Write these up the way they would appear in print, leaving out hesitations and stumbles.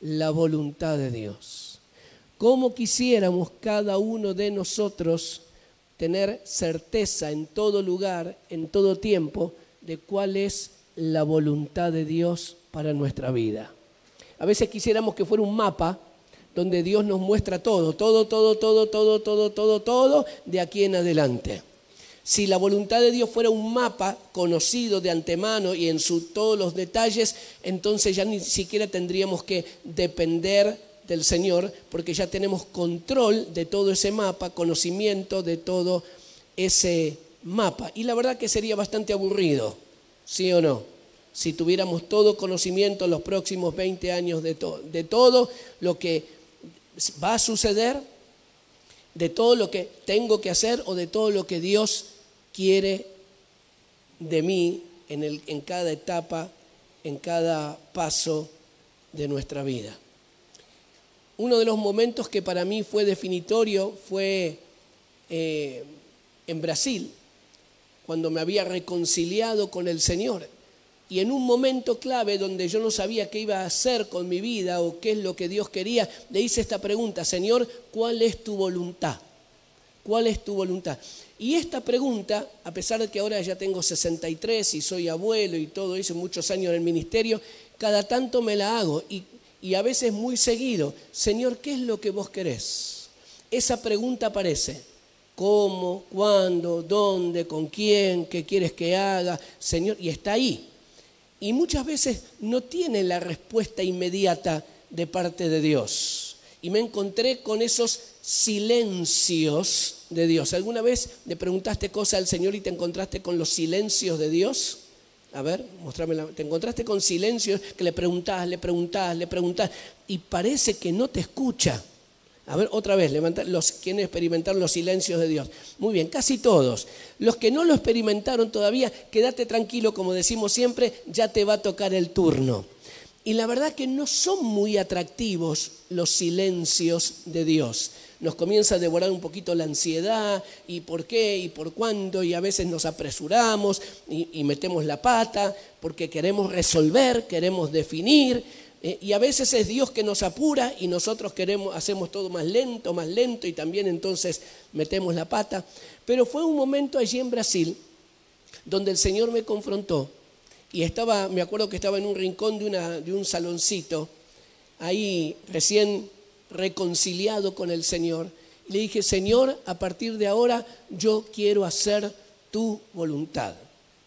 la voluntad de Dios. ¿Cómo quisiéramos cada uno de nosotros tener certeza en todo lugar, en todo tiempo, de cuál es la voluntad de Dios para nuestra vida? A veces quisiéramos que fuera un mapa donde Dios nos muestra todo de aquí en adelante. Si la voluntad de Dios fuera un mapa conocido de antemano y en todos los detalles, entonces ya ni siquiera tendríamos que depender del Señor, porque ya tenemos control de todo ese mapa, conocimiento de todo ese mapa. Y la verdad que sería bastante aburrido, ¿sí o no? Si tuviéramos todo conocimiento en los próximos 20 años de todo lo que va a suceder, de todo lo que tengo que hacer o de todo lo que Dios quiere de mí en cada etapa, en cada paso de nuestra vida. Uno de los momentos que para mí fue definitorio fue en Brasil, cuando me había reconciliado con el Señor. Y en un momento clave donde yo no sabía qué iba a hacer con mi vida o qué es lo que Dios quería, le hice esta pregunta: Señor, ¿cuál es tu voluntad? ¿Cuál es tu voluntad? Y esta pregunta, a pesar de que ahora ya tengo 63 y soy abuelo y todo, hice muchos años en el ministerio, cada tanto me la hago y a veces muy seguido: Señor, ¿qué es lo que vos querés? Esa pregunta aparece. ¿Cómo? ¿Cuándo? ¿Dónde? ¿Con quién? ¿Qué quieres que haga? Señor, y está ahí. Y muchas veces no tiene la respuesta inmediata de parte de Dios. Y me encontré con esos silencios de Dios. ¿Alguna vez le preguntaste cosas al Señor y te encontraste con los silencios de Dios? A ver, mostrámela. Te encontraste con silencios que le preguntás y parece que no te escucha. A ver, otra vez, levanta los quienes experimentaron los silencios de Dios. Muy bien, casi todos. Los que no lo experimentaron todavía, quédate tranquilo, como decimos siempre, ya te va a tocar el turno. Y la verdad que no son muy atractivos los silencios de Dios. Nos comienza a devorar un poquito la ansiedad, y por qué, y por cuándo, y a veces nos apresuramos y metemos la pata porque queremos resolver, queremos definir. Y a veces es Dios que nos apura y nosotros hacemos todo más lento y también entonces metemos la pata. Pero fue un momento allí en Brasil donde el Señor me confrontó y me acuerdo que estaba en un rincón de un saloncito, ahí recién reconciliado con el Señor. Y le dije: Señor, a partir de ahora yo quiero hacer tu voluntad.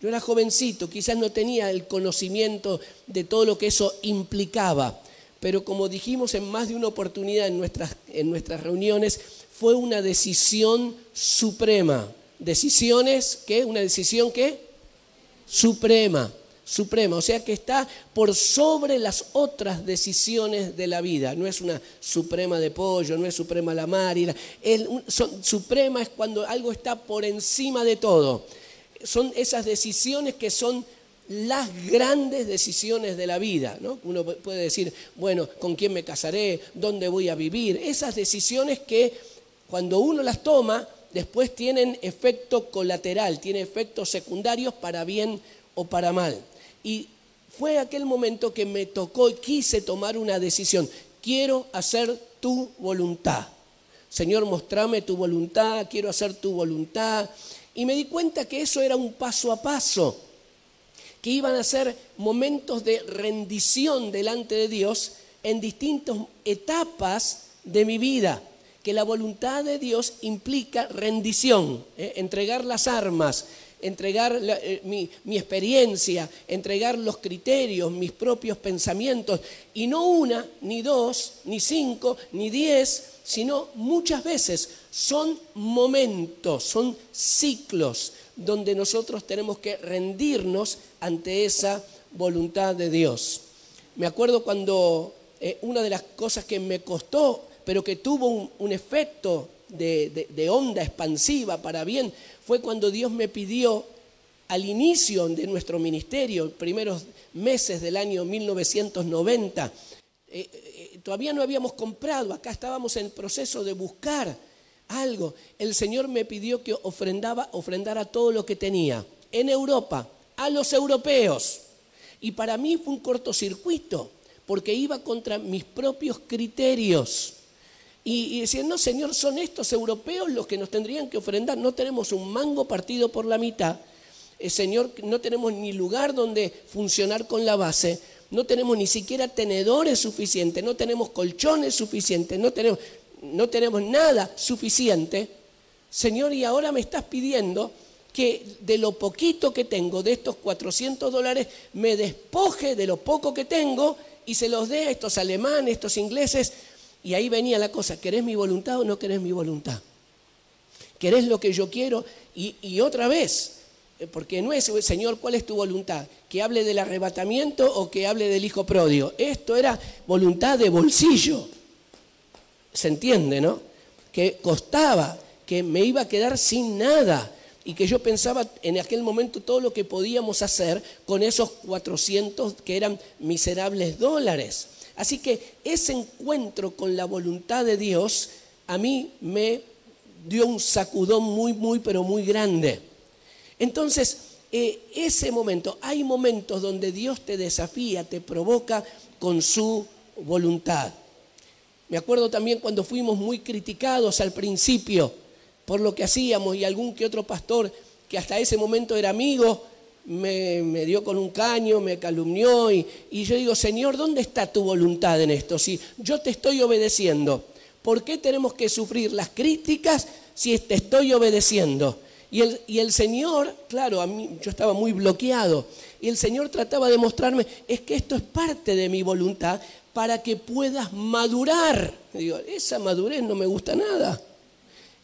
Yo era jovencito, quizás no tenía el conocimiento de todo lo que eso implicaba, pero como dijimos en más de una oportunidad en nuestras reuniones, fue una decisión suprema. ¿Decisiones qué? ¿Una decisión qué? Suprema, o sea que está por sobre las otras decisiones de la vida. No es una suprema de pollo, no es suprema la mar. Suprema es cuando algo está por encima de todo. Son esas decisiones que son las grandes decisiones de la vida, ¿no? Uno puede decir, bueno, ¿con quién me casaré? ¿Dónde voy a vivir? Esas decisiones que cuando uno las toma, después tienen efecto colateral, tienen efectos secundarios para bien o para mal. Y fue aquel momento que me tocó y quise tomar una decisión. Quiero hacer tu voluntad. Señor, mostrame tu voluntad, quiero hacer tu voluntad. Y me di cuenta que eso era un paso a paso, que iban a ser momentos de rendición delante de Dios en distintas etapas de mi vida, que la voluntad de Dios implica rendición, entregar las armas, entregar mi experiencia, entregar los criterios, mis propios pensamientos, y no una, ni dos, ni 5, ni 10, sino muchas veces son momentos, son ciclos donde nosotros tenemos que rendirnos ante esa voluntad de Dios. Me acuerdo cuando una de las cosas que me costó, pero que tuvo un efecto de onda expansiva para bien, fue cuando Dios me pidió al inicio de nuestro ministerio, primeros meses del año 1990, todavía no habíamos comprado, acá estábamos en el proceso de buscar algo. El Señor me pidió que ofrendara todo lo que tenía en Europa, a los europeos. Y para mí fue un cortocircuito, porque iba contra mis propios criterios. Y decían, no, Señor, son estos europeos los que nos tendrían que ofrendar. No tenemos un mango partido por la mitad. Señor, no tenemos ni lugar donde funcionar con la base. No tenemos ni siquiera tenedores suficientes. No tenemos colchones suficientes. No tenemos nada suficiente. Señor, y ahora me estás pidiendo que de lo poquito que tengo, de estos $400, me despoje de lo poco que tengo y se los dé a estos alemanes, estos ingleses. Y ahí venía la cosa, ¿querés mi voluntad o no querés mi voluntad? ¿Querés lo que yo quiero? Y otra vez, porque no es, Señor, ¿cuál es tu voluntad? ¿Que hable del arrebatamiento o que hable del hijo pródigo? Esto era voluntad de bolsillo. ¿Se entiende, no? Que costaba, que me iba a quedar sin nada. Y que yo pensaba en aquel momento todo lo que podíamos hacer con esos 400 que eran miserables dólares. Así que ese encuentro con la voluntad de Dios a mí me dio un sacudón muy, pero muy grande. Entonces, ese momento, hay momentos donde Dios te desafía, te provoca con su voluntad. Me acuerdo también cuando fuimos muy criticados al principio por lo que hacíamos y algún que otro pastor que hasta ese momento era amigo, me dio con un caño, me calumnió y yo digo, Señor, ¿dónde está tu voluntad en esto? Si yo te estoy obedeciendo, ¿por qué tenemos que sufrir las críticas si te estoy obedeciendo? Y el Señor, claro, a mí yo estaba muy bloqueado y el Señor trataba de mostrarme, es que esto es parte de mi voluntad para que puedas madurar. Y digo, esa madurez no me gusta nada.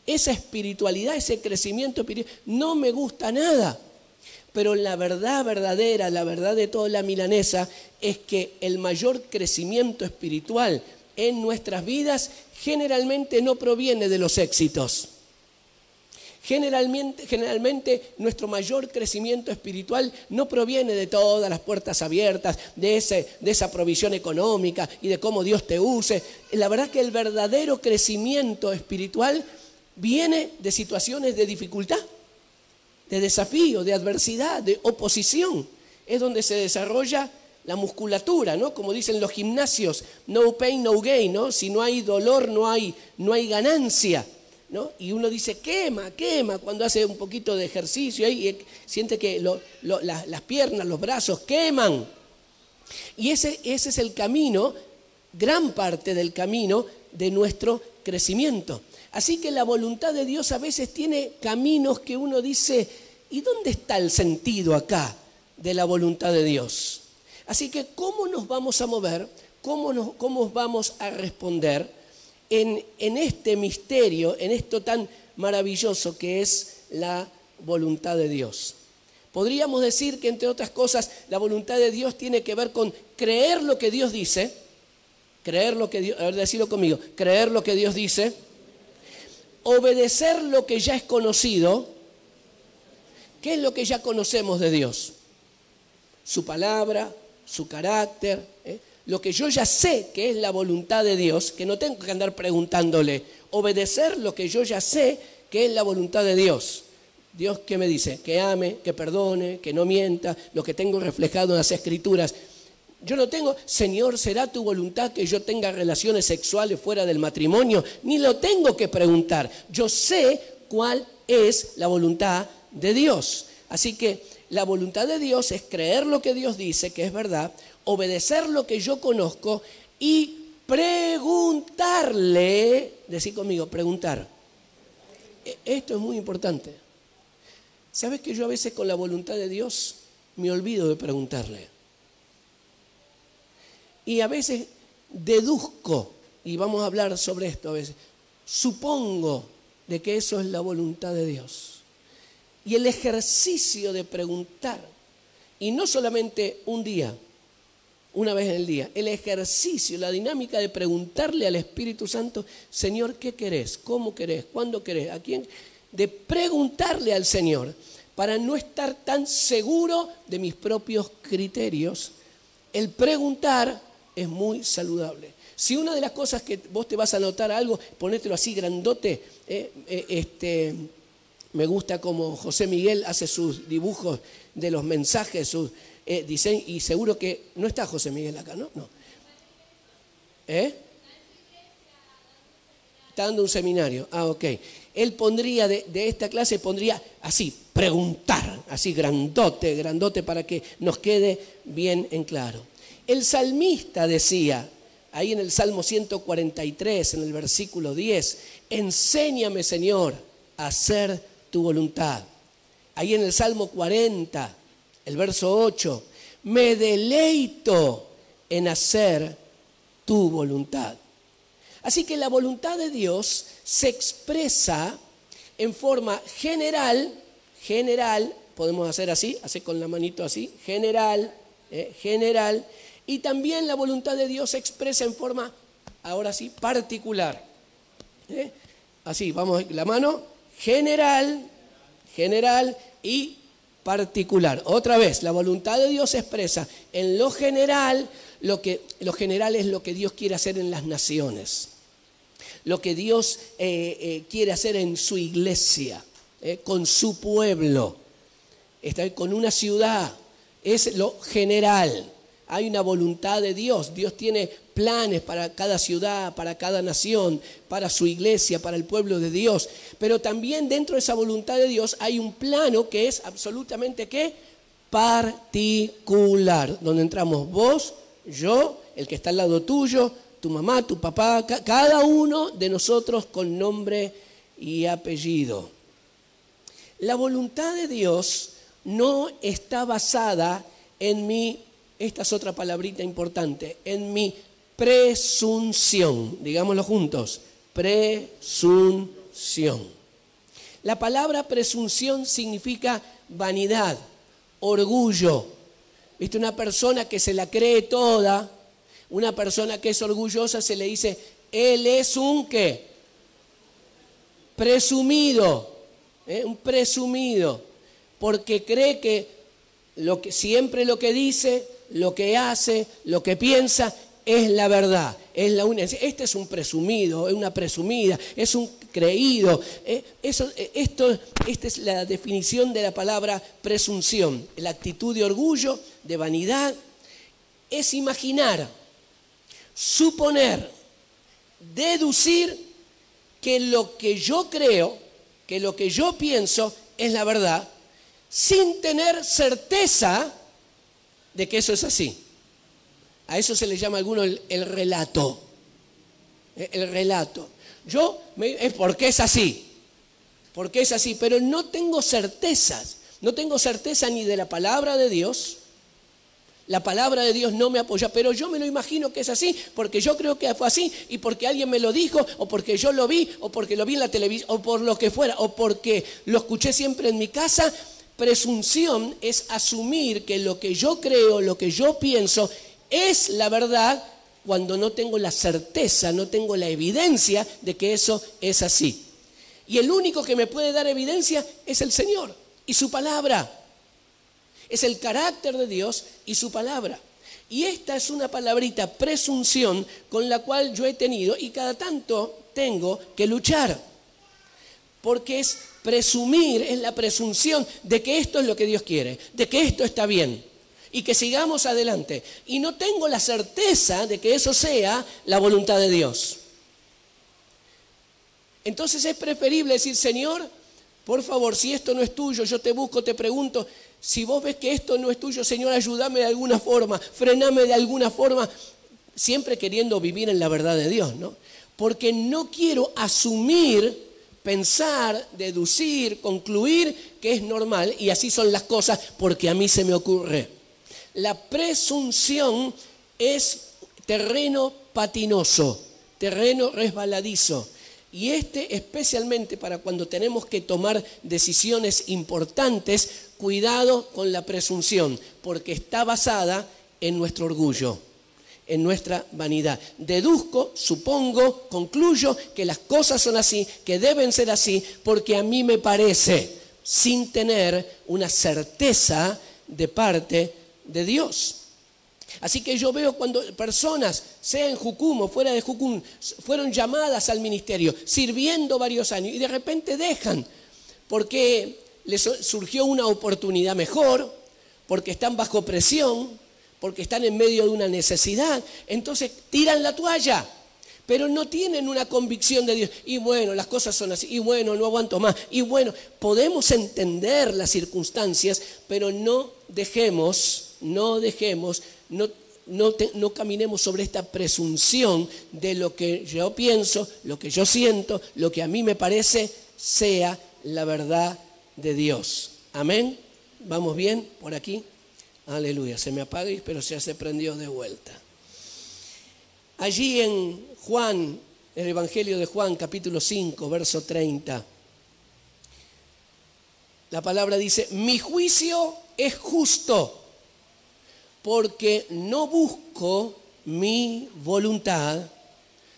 Esa espiritualidad, ese crecimiento espiritual, no me gusta nada. Pero la verdad verdadera, la verdad de toda la milanesa, es que el mayor crecimiento espiritual en nuestras vidas generalmente no proviene de los éxitos. Generalmente nuestro mayor crecimiento espiritual no proviene de todas las puertas abiertas, de esa provisión económica y de cómo Dios te use. La verdad que el verdadero crecimiento espiritual viene de situaciones de dificultad, de desafío, de adversidad, de oposición. Es donde se desarrolla la musculatura, ¿no? Como dicen los gimnasios, no pain, no gain, ¿no? Si no hay dolor, no hay ganancia, ¿no? Y uno dice, quema, cuando hace un poquito de ejercicio ahí, siente que las piernas, los brazos queman. Y ese es el camino, gran parte del camino de nuestro crecimiento. Así que la voluntad de Dios a veces tiene caminos que uno dice, ¿y dónde está el sentido acá de la voluntad de Dios? Así que, ¿cómo nos vamos a mover? ¿Cómo vamos a responder en este misterio, en esto tan maravilloso que es la voluntad de Dios? Podríamos decir que, entre otras cosas, la voluntad de Dios tiene que ver con creer lo que Dios dice, a ver, decilo conmigo, creer lo que Dios dice, obedecer lo que ya es conocido. ¿Qué es lo que ya conocemos de Dios? Su palabra, su carácter, lo que yo ya sé que es la voluntad de Dios, que no tengo que andar preguntándole, obedecer lo que yo ya sé que es la voluntad de Dios. Dios, ¿qué me dice? Que ame, que perdone, que no mienta, lo que tengo reflejado en las Escrituras. Yo no tengo, Señor, ¿será tu voluntad que yo tenga relaciones sexuales fuera del matrimonio? Ni lo tengo que preguntar. Yo sé cuál es la voluntad de Dios. Así que la voluntad de Dios es creer lo que Dios dice, que es verdad, obedecer lo que yo conozco y preguntarle, decí conmigo, preguntar. Esto es muy importante. ¿Sabes que yo a veces con la voluntad de Dios me olvido de preguntarle? Y a veces deduzco, y vamos a hablar sobre esto a veces, supongo de que eso es la voluntad de Dios. Y el ejercicio de preguntar, y no solamente un día, una vez en el día, el ejercicio, la dinámica de preguntarle al Espíritu Santo, Señor, ¿qué querés? ¿Cómo querés? ¿Cuándo querés? ¿A quién? De preguntarle al Señor para no estar tan seguro de mis propios criterios. El preguntar es muy saludable. Si una de las cosas que vos te vas a anotar algo, ponételo así grandote, me gusta como José Miguel hace sus dibujos de los mensajes, sus diseños, y seguro que no está José Miguel acá, ¿no? No. ¿Eh? Está dando un seminario. Ah, ok. Él pondría de esta clase, pondría así, preguntar, así grandote, grandote, para que nos quede bien en claro. El salmista decía, ahí en el Salmo 143, en el versículo 10, enséñame, Señor, a hacer tu voluntad. Ahí en el Salmo 40, el verso 8, me deleito en hacer tu voluntad. Así que la voluntad de Dios se expresa en forma general, podemos hacer así, hacer con la manito así, general, y también la voluntad de Dios se expresa en forma, ahora sí, particular. Así, vamos, la mano, general y particular. Otra vez, la voluntad de Dios se expresa en lo general. Lo general es lo que Dios quiere hacer en las naciones, lo que Dios quiere hacer en su iglesia, con su pueblo, con una ciudad, es lo general. Hay una voluntad de Dios, Dios tiene planes para cada ciudad, para cada nación, para su iglesia, para el pueblo de Dios, pero también dentro de esa voluntad de Dios hay un plano que es absolutamente ¿qué? Particular, donde entramos vos, yo, el que está al lado tuyo, tu mamá, tu papá, cada uno de nosotros con nombre y apellido. La voluntad de Dios no está basada en esta es otra palabrita importante, en mi presunción, digámoslo juntos, presunción. La palabra presunción significa vanidad, orgullo. ¿Viste? Una persona que se la cree toda, una persona que es orgullosa se le dice, él es un ¿qué? Presumido, un presumido, porque cree que siempre lo que dice, lo que hace, lo que piensa es la verdad, es la única. Este es un presumido, es una presumida, es un creído. Esta es la definición de la palabra presunción. La actitud de orgullo, de vanidad, es imaginar, suponer, deducir que lo que yo creo, que lo que yo pienso es la verdad, sin tener certeza de que eso es así. A eso se le llama a algunos el relato. El relato. Es porque es así. Porque es así, pero no tengo certezas. No tengo certeza ni de la palabra de Dios. La palabra de Dios no me apoya, pero yo me lo imagino que es así, porque yo creo que fue así, y porque alguien me lo dijo, o porque yo lo vi, o porque lo vi en la televisión, o por lo que fuera, o porque lo escuché siempre en mi casa. Presunción es asumir que lo que yo creo, lo que yo pienso, es la verdad cuando no tengo la certeza, no tengo la evidencia de que eso es así. Y el único que me puede dar evidencia es el Señor y su palabra. Es el carácter de Dios y su palabra. Y esta es una palabrita, presunción, con la cual yo he tenido y cada tanto tengo que luchar. Porque es presumir, es la presunción de que esto es lo que Dios quiere, de que esto está bien y que sigamos adelante. Y no tengo la certeza de que eso sea la voluntad de Dios. Entonces es preferible decir, Señor, por favor, si esto no es tuyo, yo te busco, te pregunto, si vos ves que esto no es tuyo, Señor, ayúdame de alguna forma, frename de alguna forma, siempre queriendo vivir en la verdad de Dios, ¿no? Porque no quiero asumir, pensar, deducir, concluir que es normal y así son las cosas porque a mí se me ocurre. La presunción es terreno patinoso, terreno resbaladizo. Y especialmente para cuando tenemos que tomar decisiones importantes, cuidado con la presunción, porque está basada en nuestro orgullo, en nuestra vanidad. Deduzco, supongo, concluyo que las cosas son así, que deben ser así, porque a mí me parece, sin tener una certeza de parte de Dios. Así que yo veo cuando personas, sea en Jucum o fuera de Jucum, fueron llamadas al ministerio, sirviendo varios años y de repente dejan porque les surgió una oportunidad mejor, porque están bajo presión, porque están en medio de una necesidad, entonces tiran la toalla, pero no tienen una convicción de Dios. Y bueno, las cosas son así, y bueno, no aguanto más, y bueno, podemos entender las circunstancias, pero no caminemos sobre esta presunción de lo que yo pienso, lo que yo siento, lo que a mí me parece sea la verdad de Dios. Amén. ¿Vamos bien por aquí? Aleluya. Se me apaga, pero ya se prendió de vuelta. Allí en Juan, el Evangelio de Juan, capítulo 5, verso 30, la palabra dice: mi juicio es justo, porque no busco mi voluntad,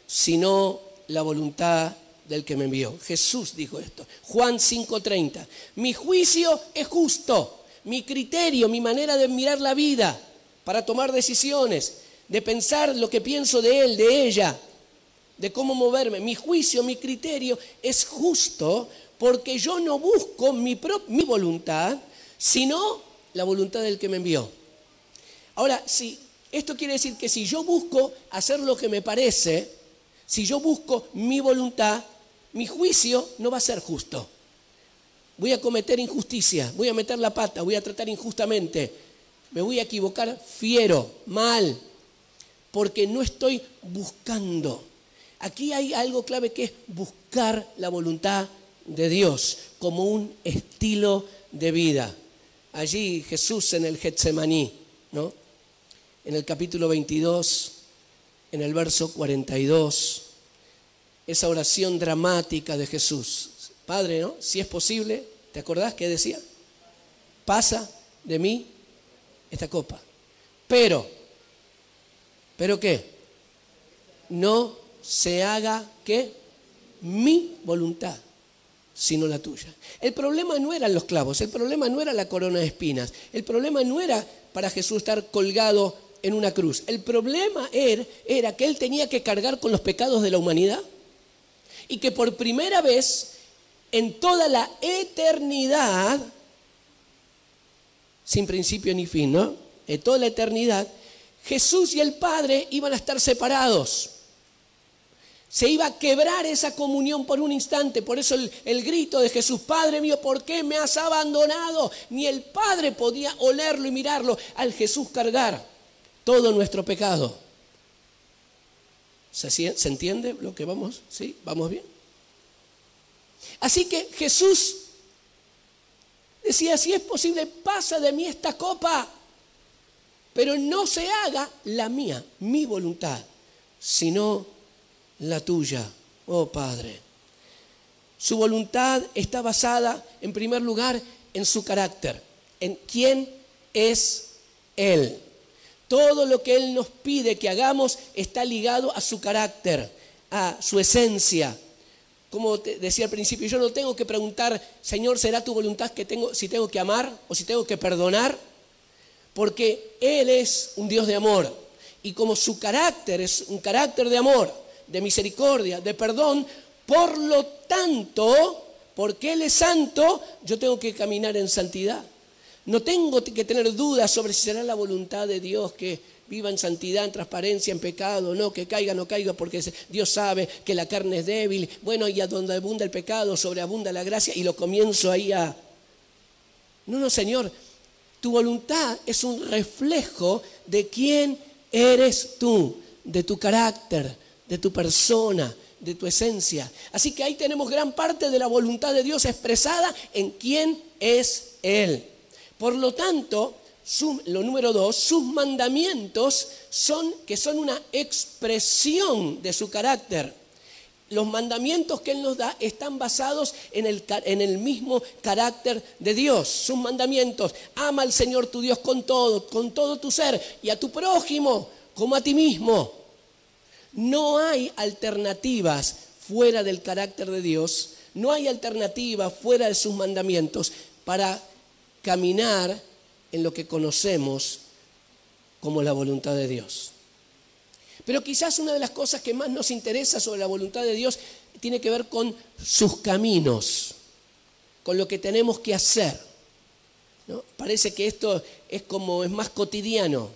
sino la voluntad del que me envió. Jesús dijo esto. Juan 5:30. Mi juicio es justo, mi criterio, mi manera de mirar la vida, para tomar decisiones, de pensar lo que pienso de él, de ella, de cómo moverme. Mi juicio, mi criterio es justo, porque yo no busco mi voluntad, sino la voluntad del que me envió. Ahora, esto quiere decir que si yo busco hacer lo que me parece, si yo busco mi voluntad, mi juicio no va a ser justo. Voy a cometer injusticia, voy a meter la pata, voy a tratar injustamente, me voy a equivocar fiero, mal, porque no estoy buscando. Aquí hay algo clave que es buscar la voluntad de Dios como un estilo de vida. Allí Jesús en el Getsemaní, ¿no? En el capítulo 22, en el verso 42, esa oración dramática de Jesús. Padre, ¿no? Si es posible, ¿te acordás qué decía? Pasa de mí esta copa. Pero ¿qué? No se haga, ¿qué? Mi voluntad, sino la tuya. El problema no eran los clavos, el problema no era la corona de espinas, el problema no era para Jesús estar colgado en una cruz. El problema era que él tenía que cargar con los pecados de la humanidad y que por primera vez en toda la eternidad, sin principio ni fin, ¿no? En toda la eternidad, Jesús y el Padre iban a estar separados. Se iba a quebrar esa comunión por un instante. Por eso el grito de Jesús: Padre mío, ¿por qué me has abandonado? Ni el Padre podía olerlo y mirarlo al Jesús cargar todo nuestro pecado. ¿Se entiende lo que vamos? ¿Sí? ¿Vamos bien? Así que Jesús decía: si es posible, pasa de mí esta copa, pero no se haga la mía, mi voluntad, sino la tuya, oh Padre. Su voluntad está basada, en primer lugar, en su carácter, en quién es Él. Todo lo que Él nos pide que hagamos está ligado a su carácter, a su esencia. Como te decía al principio, yo no tengo que preguntar: Señor, ¿será tu voluntad si tengo que amar o si tengo que perdonar? Porque Él es un Dios de amor. Y como su carácter es un carácter de amor, de misericordia, de perdón, por lo tanto, porque Él es santo, yo tengo que caminar en santidad. No tengo que tener dudas sobre si será la voluntad de Dios que viva en santidad, en transparencia, en pecado, no, que caiga, no caiga, porque Dios sabe que la carne es débil. Bueno, y a donde abunda el pecado, sobreabunda la gracia, y lo comienzo ahí a... No, Señor, tu voluntad es un reflejo de quién eres tú, de tu carácter, de tu persona, de tu esencia. Así que ahí tenemos gran parte de la voluntad de Dios expresada en quién es Él. Por lo tanto, lo número 2, sus mandamientos son una expresión de su carácter. Los mandamientos que Él nos da están basados en el mismo carácter de Dios. Sus mandamientos: ama al Señor tu Dios con todo tu ser, y a tu prójimo como a ti mismo. No hay alternativas fuera del carácter de Dios, no hay alternativa fuera de sus mandamientos para caminar en lo que conocemos como la voluntad de Dios. Pero quizás una de las cosas que más nos interesa sobre la voluntad de Dios tiene que ver con sus caminos, con lo que tenemos que hacer, ¿no? Parece que esto es más cotidiano.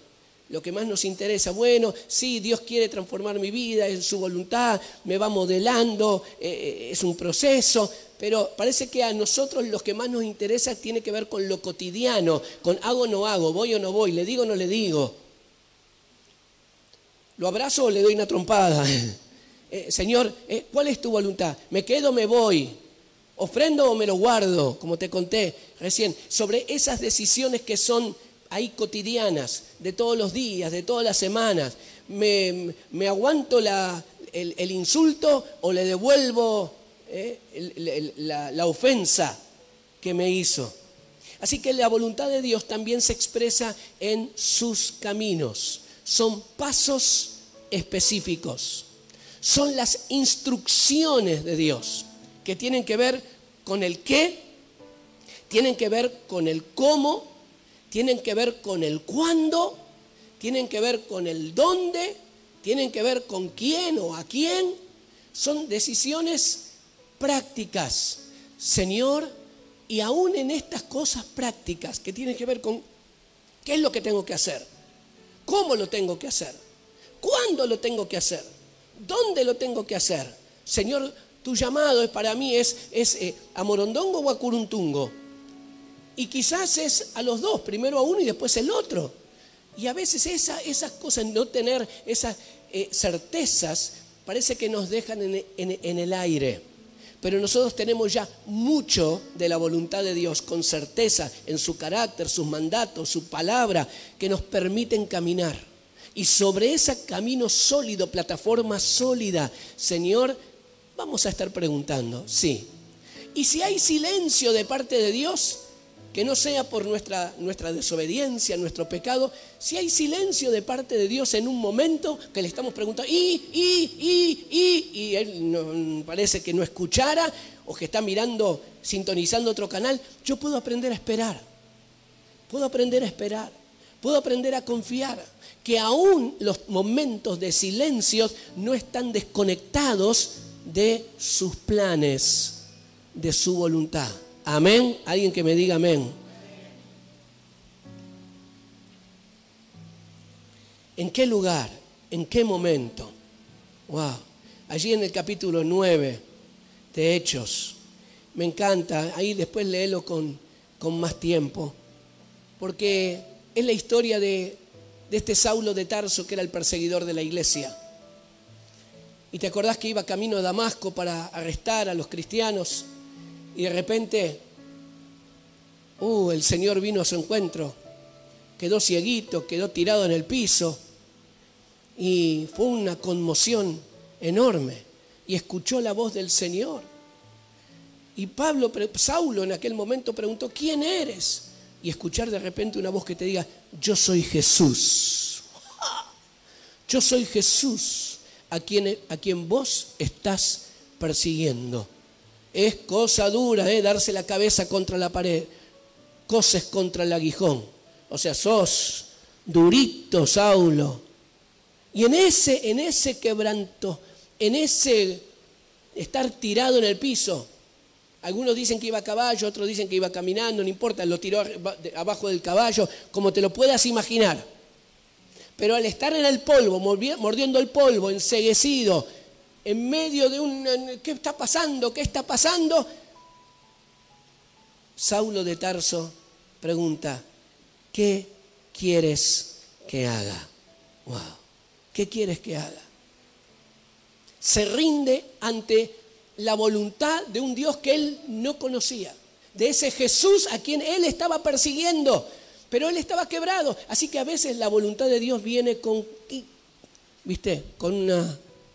lo que más nos interesa. Bueno, sí, Dios quiere transformar mi vida, es su voluntad, me va modelando, es un proceso, pero parece que a nosotros lo que más nos interesa tiene que ver con lo cotidiano, con hago o no hago, voy o no voy, le digo o no le digo. ¿Lo abrazo o le doy una trompada? Señor, ¿cuál es tu voluntad? ¿Me quedo o me voy? ¿Ofrendo o me lo guardo? Como te conté recién, sobre esas decisiones que son ahí cotidianas, de todos los días, de todas las semanas. ¿Me aguanto el insulto o le devuelvo la ofensa que me hizo? Así que la voluntad de Dios también se expresa en sus caminos. Son pasos específicos. Son las instrucciones de Dios que tienen que ver con el qué, tienen que ver con el cómo, tienen que ver con el cuándo, tienen que ver con el dónde, tienen que ver con quién o a quién. Son decisiones prácticas, Señor, y aún en estas cosas prácticas que tienen que ver con qué es lo que tengo que hacer, cómo lo tengo que hacer, cuándo lo tengo que hacer, dónde lo tengo que hacer. Señor, tu llamado para mí es a Morondongo o a Curuntungo. Y quizás es a los dos, primero a uno y después el otro. Y a veces esas cosas, no tener esas certezas, parece que nos dejan en el aire. Pero nosotros tenemos ya mucho de la voluntad de Dios con certeza en su carácter, sus mandatos, su palabra, que nos permiten caminar. Y sobre ese camino sólido, plataforma sólida, Señor, vamos a estar preguntando, sí. Y si hay silencio de parte de Dios, que no sea por nuestra desobediencia, nuestro pecado, si hay silencio de parte de Dios en un momento que le estamos preguntando y Él no, parece que no escuchara o que está mirando, sintonizando otro canal, yo puedo aprender a esperar, puedo aprender a esperar, puedo aprender a confiar que aún los momentos de silencio no están desconectados de sus planes, de su voluntad. Amén. Alguien que me diga amén. ¿En qué lugar? ¿En qué momento? Wow. Allí en el capítulo 9 de Hechos. Me encanta. Ahí después léelo con más tiempo. Porque es la historia de este Saulo de Tarso, que era el perseguidor de la iglesia. Y te acordás que iba camino a Damasco para arrestar a los cristianos. Y de repente, el Señor vino a su encuentro, quedó cieguito, quedó tirado en el piso y fue una conmoción enorme y escuchó la voz del Señor. Y Saulo en aquel momento preguntó, ¿quién eres? Y escuchar de repente una voz que te diga, yo soy Jesús. Yo soy Jesús a quien vos estás persiguiendo. Es cosa dura, darse la cabeza contra la pared, coces contra el aguijón. O sea, sos durito, Saulo. Y en ese quebranto, en ese estar tirado en el piso, algunos dicen que iba a caballo, otros dicen que iba caminando, no importa, lo tiró abajo del caballo, como te lo puedas imaginar. Pero al estar en el polvo, mordiendo el polvo, enceguecido, en medio de ¿qué está pasando? ¿Qué está pasando? Saulo de Tarso pregunta, ¿qué quieres que haga? Wow. ¿Qué quieres que haga? Se rinde ante la voluntad de un Dios que él no conocía, de ese Jesús a quien él estaba persiguiendo, pero él estaba quebrado. Así que a veces la voluntad de Dios viene con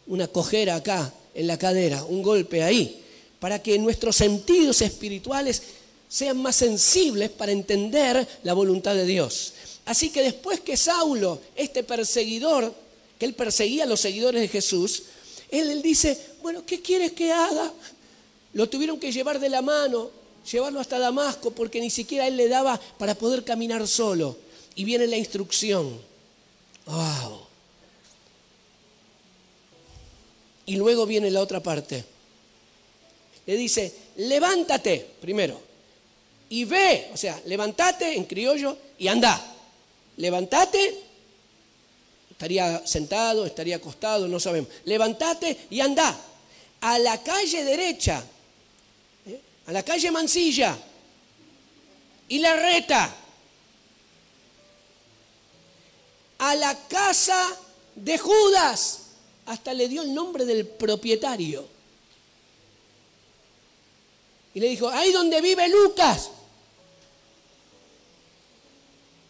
una cojera acá en la cadera, un golpe ahí, para que nuestros sentidos espirituales sean más sensibles para entender la voluntad de Dios. Así que después que Saulo, este perseguidor, que él perseguía a los seguidores de Jesús, él dice, bueno, ¿qué quieres que haga? Lo tuvieron que llevar de la mano, llevarlo hasta Damasco, porque ni siquiera él le daba para poder caminar solo. Y viene la instrucción. ¡Wow! Y luego viene la otra parte. Le dice, levántate primero y ve, o sea, levántate en criollo y anda. Levántate estaría sentado, estaría acostado, no sabemos. Levantate y andá a la calle derecha, a la calle Mansilla y Larreta, a la casa de Judas. Hasta le dio el nombre del propietario. Y le dijo, ahí donde vive Lucas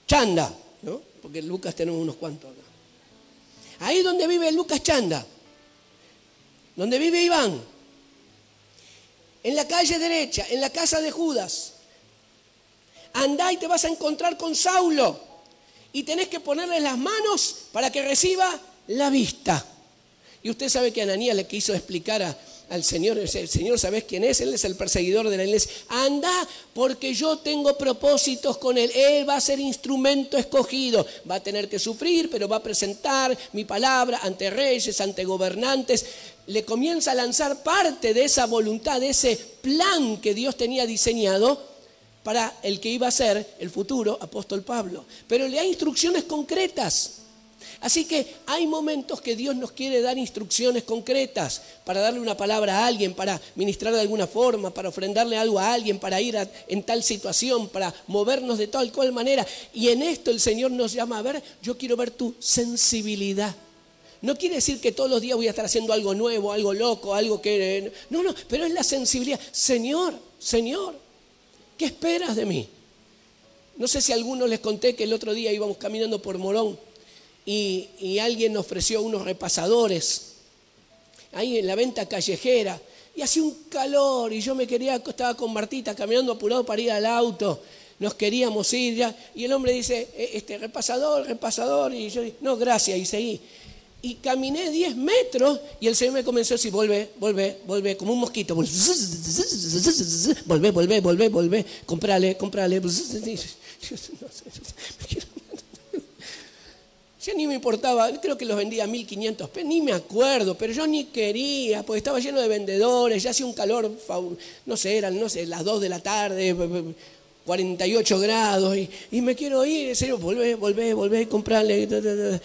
Chanda, ¿no? Porque Lucas tenemos unos cuantos acá. Ahí donde vive Lucas Chanda, donde vive Iván, en la calle derecha, en la casa de Judas. Andá y te vas a encontrar con Saulo y tenés que ponerle las manos para que reciba la vista. Y usted sabe que Ananías le quiso explicar al Señor, el Señor, ¿sabés quién es? Él es el perseguidor de la iglesia. Anda, porque yo tengo propósitos con él. Él va a ser instrumento escogido. Va a tener que sufrir, pero va a presentar mi palabra ante reyes, ante gobernantes. Le comienza a lanzar parte de esa voluntad, de ese plan que Dios tenía diseñado para el que iba a ser el futuro apóstol Pablo. Pero le da instrucciones concretas. Así que hay momentos que Dios nos quiere dar instrucciones concretas para darle una palabra a alguien, para ministrar de alguna forma, para ofrendarle algo a alguien, para ir en tal situación, para movernos de tal cual manera. Y en esto el Señor nos llama a ver, yo quiero ver tu sensibilidad. No quiere decir que todos los días voy a estar haciendo algo nuevo, algo loco, algo que... No, pero es la sensibilidad. Señor, ¿qué esperas de mí? No sé si a algunos les conté que el otro día íbamos caminando por Morón. Y alguien nos ofreció unos repasadores ahí en la venta callejera y hacía un calor y yo estaba con Martita caminando apurado para ir al auto, nos queríamos ir ya y el hombre dice, repasador, y yo dije, no, gracias, y seguí. Y caminé 10 metros y el Señor me comenzó a decir, volvé, como un mosquito, volvé, comprale. Ya ni me importaba, creo que los vendía a 1.500 pesos, ni me acuerdo, pero yo ni quería, porque estaba lleno de vendedores, ya hacía un calor, eran las 2 de la tarde, 48 grados, y me quiero ir, en serio, volvé, comprarle.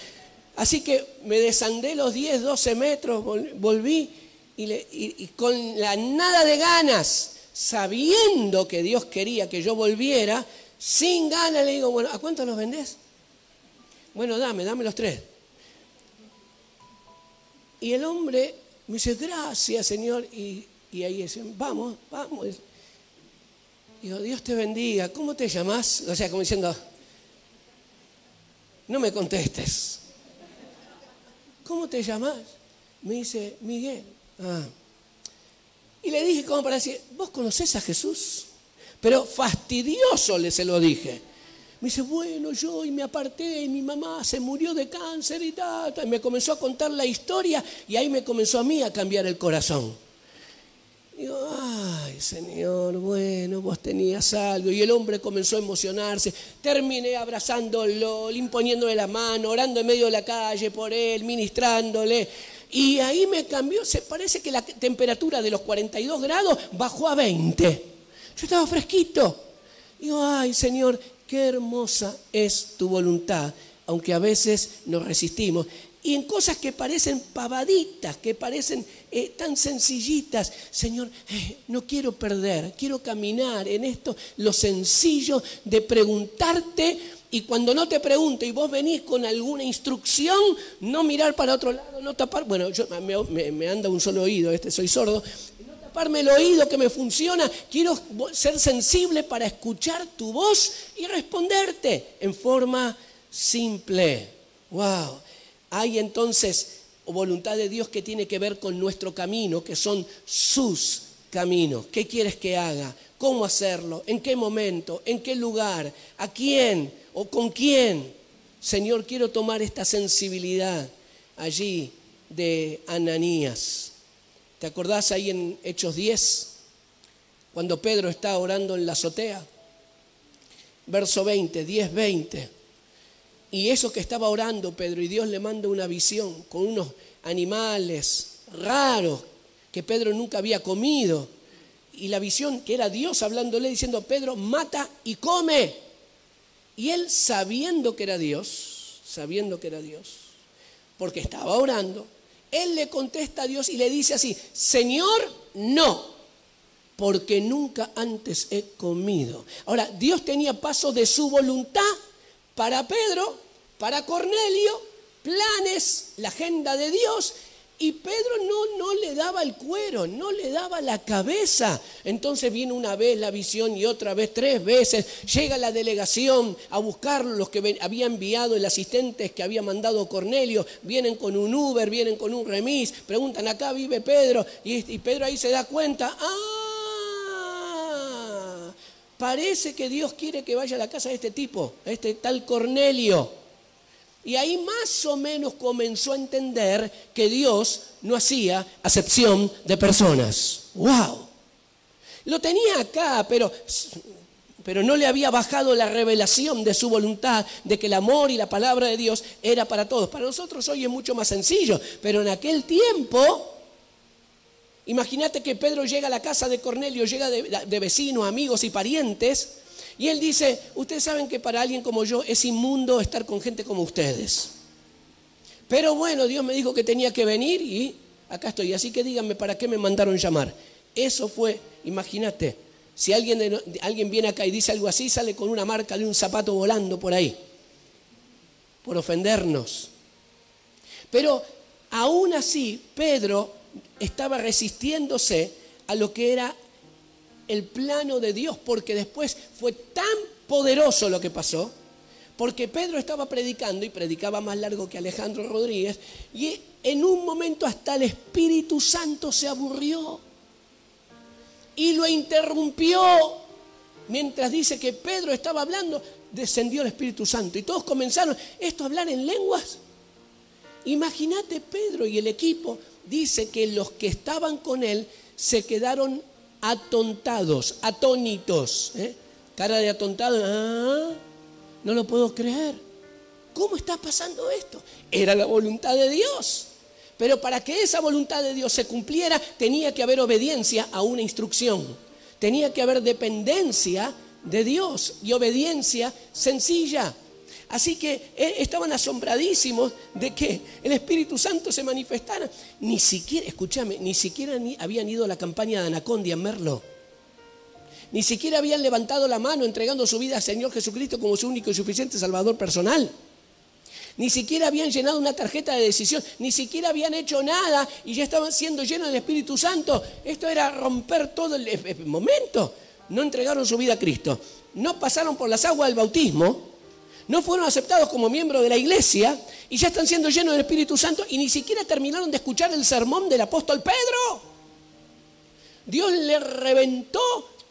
Así que me desandé los 10, 12 metros, volví, y con la nada de ganas, sabiendo que Dios quería que yo volviera, sin ganas le digo, bueno, ¿a cuánto los vendés? Bueno, dame los 3. Y el hombre me dice, gracias, Señor. Y ahí dice, vamos. Digo, Dios te bendiga. ¿Cómo te llamas? O sea, como diciendo, no me contestes. ¿Cómo te llamas? Me dice, Miguel. Y le dije como para decir, ¿vos conocés a Jesús? Pero fastidioso se lo dije. Me dice, bueno, yo y me aparté y mi mamá se murió de cáncer y tal. Y me comenzó a contar la historia y ahí me comenzó a mí a cambiar el corazón. Digo, ay, Señor, bueno, vos tenías algo. Y el hombre comenzó a emocionarse. Terminé abrazándolo, imponiéndole la mano, orando en medio de la calle por él, ministrándole. Y ahí me cambió, parece que la temperatura de los 42 grados bajó a 20. Yo estaba fresquito. Digo, ay, Señor, qué hermosa es tu voluntad, aunque a veces nos resistimos. Y en cosas que parecen pavaditas, que parecen tan sencillitas, Señor, no quiero perder, quiero caminar en esto, lo sencillo de preguntarte, y cuando no te pregunto y vos venís con alguna instrucción, no mirar para otro lado, no tapar, bueno, me anda un solo oído, soy sordo, taparme el oído que me funciona, quiero ser sensible para escuchar tu voz y responderte en forma simple. ¡Wow! Hay entonces voluntad de Dios que tiene que ver con nuestro camino, que son sus caminos. ¿Qué quieres que haga? ¿Cómo hacerlo? ¿En qué momento? ¿En qué lugar? ¿A quién? ¿O con quién? Señor, quiero tomar esta sensibilidad allí de Ananías. ¿Te acordás ahí en Hechos 10? Cuando Pedro está orando en la azotea. Verso 20, 10, 20. Y eso que estaba orando Pedro, y Dios le manda una visión con unos animales raros que Pedro nunca había comido. Y la visión que era Dios hablándole, diciendo, Pedro, mata y come. Y él, sabiendo que era Dios, porque estaba orando, él le contesta a Dios y le dice así: Señor, no, porque nunca antes he comido. Ahora, Dios tenía pasos de su voluntad para Pedro, para Cornelio, planes, la agenda de Dios, y Pedro no le daba el cuero, no le daba la cabeza. Entonces viene una vez la visión y otra vez, 3 veces, llega la delegación a buscarlo, los que había enviado el asistente que había mandado Cornelio, vienen con un Uber, vienen con un remis, preguntan: acá vive Pedro, y Pedro ahí se da cuenta: parece que Dios quiere que vaya a la casa de este tipo, a este tal Cornelio. Y ahí más o menos comenzó a entender que Dios no hacía acepción de personas. ¡Wow! Lo tenía acá, pero no le había bajado la revelación de su voluntad, de que el amor y la palabra de Dios era para todos. Para nosotros hoy es mucho más sencillo, pero en aquel tiempo, imagínate que Pedro llega a la casa de Cornelio, llega de vecinos, amigos y parientes, y él dice: ustedes saben que para alguien como yo es inmundo estar con gente como ustedes. Pero bueno, Dios me dijo que tenía que venir y acá estoy. Así que díganme, ¿para qué me mandaron llamar? Eso fue, imagínate, si alguien viene acá y dice algo así, sale con una marca de un zapato volando por ahí, por ofendernos. Pero aún así, Pedro estaba resistiéndose a lo que era el plano de Dios, porque después fue tan poderoso lo que pasó, porque Pedro estaba predicando y predicaba más largo que Alejandro Rodríguez, y en un momento hasta el Espíritu Santo se aburrió y lo interrumpió. Mientras dice que Pedro estaba hablando, descendió el Espíritu Santo y todos comenzaron a hablar en lenguas. Imagínate, Pedro y el equipo, dice que los que estaban con él se quedaron atontados, atónitos, cara de atontado. No lo puedo creer. ¿Cómo está pasando esto? Era la voluntad de Dios. Pero para que esa voluntad de Dios se cumpliera, tenía que haber obediencia a una instrucción. Tenía que haber dependencia de Dios y obediencia sencilla. Así que estaban asombradísimos de que el Espíritu Santo se manifestara. Ni siquiera, escúchame, ni siquiera habían ido a la campaña de Anacondia en Merlo. Ni siquiera habían levantado la mano entregando su vida al Señor Jesucristo como su único y suficiente Salvador personal. Ni siquiera habían llenado una tarjeta de decisión. Ni siquiera habían hecho nada y ya estaban siendo llenos del Espíritu Santo. Esto era romper todo el momento. No entregaron su vida a Cristo. No pasaron por las aguas del bautismo. No fueron aceptados como miembros de la iglesia y ya están siendo llenos del Espíritu Santo y ni siquiera terminaron de escuchar el sermón del apóstol Pedro. Dios le reventó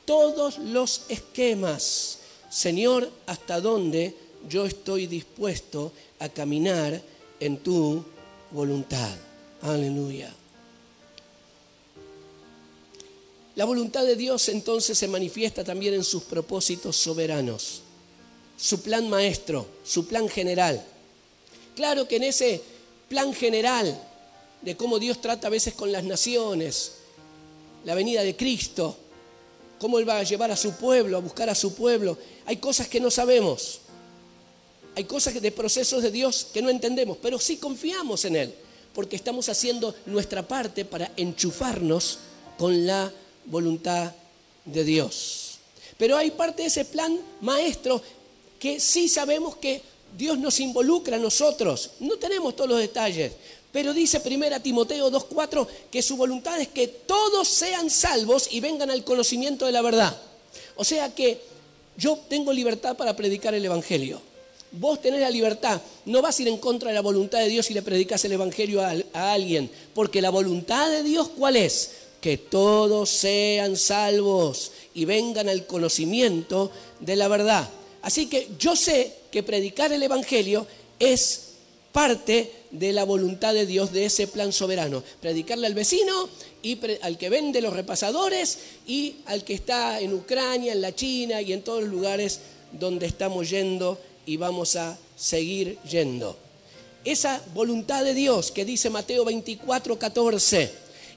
todos los esquemas. Señor, ¿hasta dónde yo estoy dispuesto a caminar en tu voluntad? Aleluya. La voluntad de Dios entonces se manifiesta también en sus propósitos soberanos. Su plan maestro, su plan general. Claro que en ese plan general de cómo Dios trata a veces con las naciones, la venida de Cristo, cómo Él va a llevar a su pueblo, a buscar a su pueblo, hay cosas que no sabemos. Hay cosas de procesos de Dios que no entendemos, pero sí confiamos en Él, porque estamos haciendo nuestra parte para enchufarnos con la voluntad de Dios. Pero hay parte de ese plan maestro que sí sabemos que Dios nos involucra a nosotros. No tenemos todos los detalles, pero dice 1 Timoteo 2:4 que su voluntad es que todos sean salvos y vengan al conocimiento de la verdad. O sea que yo tengo libertad para predicar el Evangelio. Vos tenés la libertad. No vas a ir en contra de la voluntad de Dios si le predicas el Evangelio a alguien. Porque la voluntad de Dios, ¿cuál es? Que todos sean salvos y vengan al conocimiento de la verdad. Así que yo sé que predicar el Evangelio es parte de la voluntad de Dios, de ese plan soberano. Predicarle al vecino, y al que vende los repasadores, y al que está en Ucrania, en la China y en todos los lugares donde estamos yendo y vamos a seguir yendo. Esa voluntad de Dios que dice Mateo 24:14,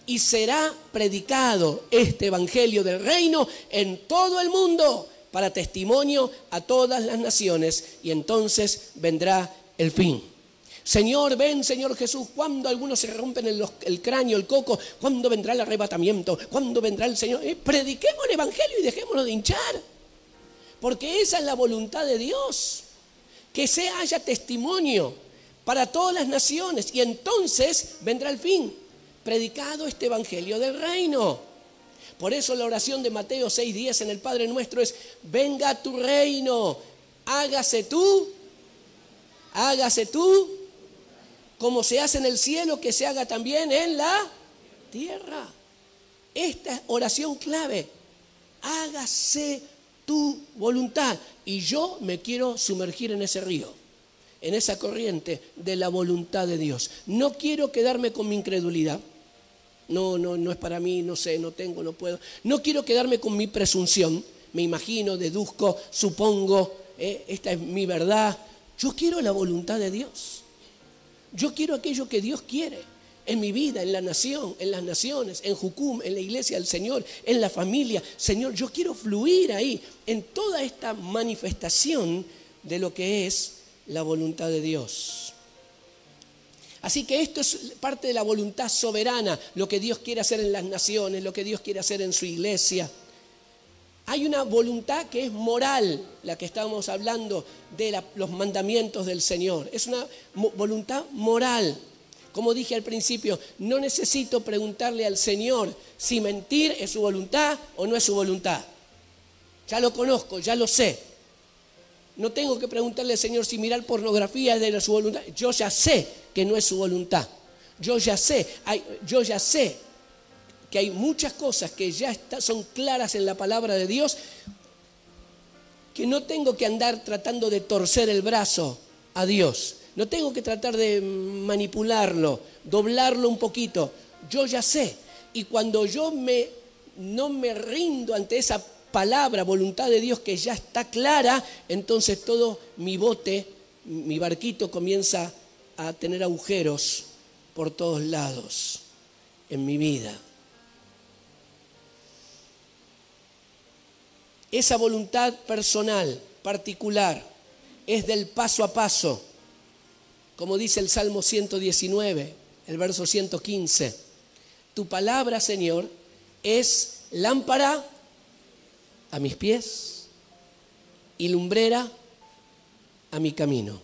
y será predicado este Evangelio del reino en todo el mundo, para testimonio a todas las naciones, y entonces vendrá el fin. Señor, ven, Señor Jesús. ¿Cuándo algunos se rompen el cráneo, el coco? ¿Cuándo vendrá el arrebatamiento? ¿Cuándo vendrá el Señor? Prediquemos el Evangelio y dejémonos de hinchar. Porque esa es la voluntad de Dios. Que haya testimonio para todas las naciones. Y entonces vendrá el fin. Predicado este Evangelio del reino. Por eso la oración de Mateo 6:10 en el Padre Nuestro es: venga tu reino, hágase tú, como se hace en el cielo, que se haga también en la tierra. Esta es oración clave: hágase tu voluntad. Y yo me quiero sumergir en ese río, en esa corriente de la voluntad de Dios. No quiero quedarme con mi incredulidad. No es para mí, no sé, no tengo, no puedo. No quiero quedarme con mi presunción. Me imagino, deduzco, supongo, esta es mi verdad. Yo quiero la voluntad de Dios. Yo quiero aquello que Dios quiere en mi vida, en la nación, en las naciones, en Jucum, en la iglesia del Señor, en la familia. Señor, yo quiero fluir ahí, en toda esta manifestación de lo que es la voluntad de Dios. Así que esto es parte de la voluntad soberana, lo que Dios quiere hacer en las naciones, lo que Dios quiere hacer en su iglesia. Hay una voluntad que es moral, la que estábamos hablando de los mandamientos del Señor. Es una voluntad moral. Como dije al principio, no necesito preguntarle al Señor si mentir es su voluntad o no es su voluntad. Ya lo conozco, ya lo sé. No tengo que preguntarle al Señor si mirar pornografía es de su voluntad. Yo ya sé que no es su voluntad. Yo ya sé que hay muchas cosas que ya son claras en la palabra de Dios, que no tengo que andar tratando de torcer el brazo a Dios. No tengo que tratar de manipularlo, doblarlo un poquito. Yo ya sé. Y cuando yo no me rindo ante esa palabra, voluntad de Dios que ya está clara, entonces todo mi bote, mi barquito comienza a tener agujeros por todos lados en mi vida. Esa voluntad personal, particular, es del paso a paso, como dice el Salmo 119, el verso 115. Tu palabra, Señor, es lámpara a mis pies y lumbrera a mi camino.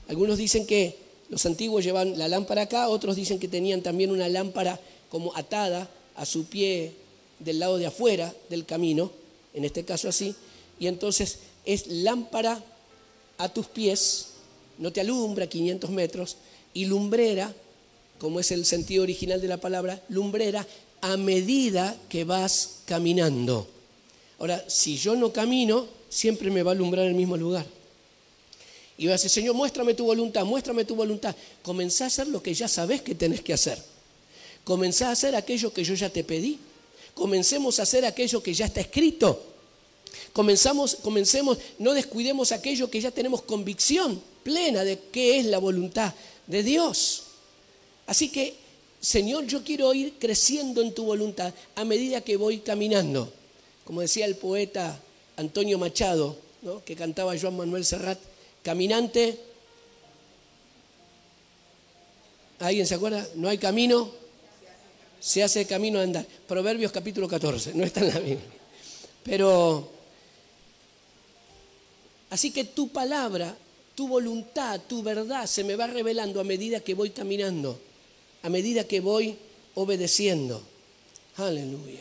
Algunos dicen que los antiguos llevan la lámpara acá, otros dicen que tenían también una lámpara como atada a su pie del lado de afuera del camino, en este caso así, y entonces es lámpara a tus pies, no te alumbra 500 metros, y lumbrera, como es el sentido original de la palabra, lumbrera a medida que vas caminando. Ahora, si yo no camino, siempre me va a alumbrar en el mismo lugar. Y vas a decir: Señor, muéstrame tu voluntad, muéstrame tu voluntad. Comenzá a hacer lo que ya sabés que tenés que hacer. Comenzá a hacer aquello que yo ya te pedí. Comencemos a hacer aquello que ya está escrito. Comencemos, no descuidemos aquello que ya tenemos convicción plena de qué es la voluntad de Dios. Así que, Señor, yo quiero ir creciendo en tu voluntad a medida que voy caminando. Como decía el poeta Antonio Machado, ¿no?, que cantaba Joan Manuel Serrat, caminante. ¿Alguien se acuerda? No hay camino, se hace camino a andar. Proverbios capítulo 14, no está en la Biblia. Pero, así que tu palabra, tu voluntad, tu verdad se me va revelando a medida que voy caminando, a medida que voy obedeciendo. Aleluya.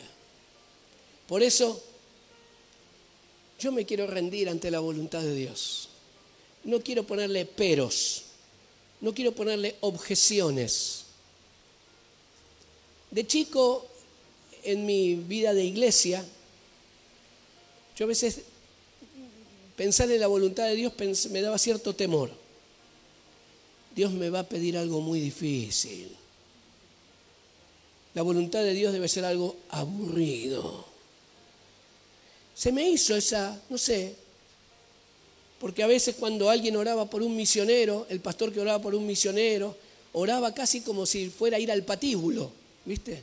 Por eso, yo me quiero rendir ante la voluntad de Dios. No quiero ponerle peros, no quiero ponerle objeciones. De chico, en mi vida de iglesia, yo a veces pensar en la voluntad de Dios me daba cierto temor. Dios me va a pedir algo muy difícil. La voluntad de Dios debe ser algo aburrido. Se me hizo esa, no sé, porque a veces cuando alguien oraba por un misionero, el pastor que oraba por un misionero, oraba casi como si fuera a ir al patíbulo, ¿viste?